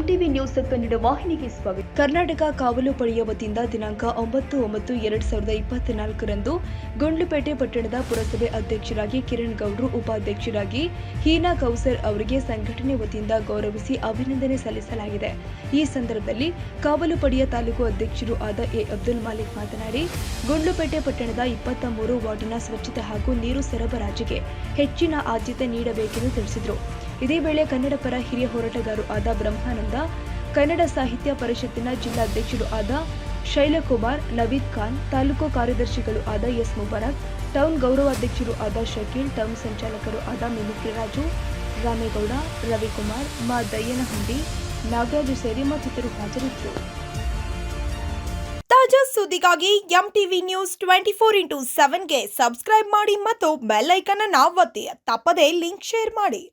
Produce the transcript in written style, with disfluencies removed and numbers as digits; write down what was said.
MTV news Kannada ವಾಹಿನಿಗೆ ಸ್ವಾಗತ. ಕರ್ನಾಟಕ ಕಾವಲು ಪಡೆಯ ವತಿಯಿಂದ ದಿನಾಂಕ 9/9/2024ರಂದು ಗುಂಡ್ಲುಪೇಟೆ ಪಟ್ಟಣದ ಪುರಸಭೆ ಅಧ್ಯಕ್ಷರಾಗಿ ಕಿರಣ್ ಗೌಡ್ರು, ಉಪಾಧ್ಯಕ್ಷರಾಗಿ ಹೀನಾ ಕೌಸರ್ ಅವರಿಗೆ ಸಂಘಟನೆ ವತಿಯಿಂದ ಗೌರವಿಸಿ ಅಭಿನಂದನೆ ಸಲ್ಲಿಸಲಾಗಿದೆ. ಈ ಸಂದರ್ಭದಲ್ಲಿ ಕಾವಲು ಪಡೆಯ ತಾಲೂಕು ಅಧ್ಯಕ್ಷರು ಆದ ಎ ಅಬ್ದುಲ್ ಮಾಲಿಕ್ ಮಾತನಾಡಿ, ಗುಂಡ್ಲುಪೇಟೆ ಪಟ್ಟಣದ 23 ವಾರ್ಡಿನ ಸ್ವಚ್ಛತೆ ಹಾಗೂ ನೀರು ಸರಬರಾಜಿಗೆ ಹೆಚ್ಚಿನ ಆದ್ಯತೆ ನೀಡಬೇಕೆಂದು ತಿಳಿಸಿದರು. ಇದೇ ವೇಳೆ ಕನ್ನಡ ಪರ ಹಿರಿಯ ಹೋರಾಟಗಾರರು ಆದ ಬ್ರಹ್ಮಾನಂದ, ಕನ್ನಡ ಸಾಹಿತ್ಯ ಪರಿಷತ್ತಿನ ಜಿಲ್ಲಾಧ್ಯಕ್ಷರು ಆದ ಶೈಲಕುಮಾರ್, ನವೀದ್ ಖಾನ್, ತಾಲೂಕು ಕಾರ್ಯದರ್ಶಿಗಳು ಆದ ಎಸ್ ಮುಬಾರಕ್, ಟೌನ್ ಗೌರವಾಧ್ಯಕ್ಷರು ಆದ ಶಕೀಲ್, ಟೌನ್ ಸಂಚಾಲಕರು ಆದ ಮಿಮಿಕ್ರಿ ರಾಜು, ರಾಮೇಗೌಡ, ರವಿಕುಮಾರ್, ಮಾ ದಯ್ಯನಹಳ್ಳಿ, ನಾಗರಾಜು ಸೇರಿ ಮತ್ತಿತರರು ಹಾಜರಿದ್ದರು. ತಾಜಾ ಸುದ್ದಿಗಾಗಿ ಎಂಟಿವಿ ನ್ಯೂಸ್ 24x7ಗೆ ಸಬ್ಸ್ಕ್ರೈಬ್ ಮಾಡಿ ಮತ್ತು ಬೆಲ್ ಐಕಾನ್ ಅನ್ನು ಒತ್ತಿ. ತಪ್ಪದೇ ಲಿಂಕ್ ಶೇರ್ ಮಾಡಿ.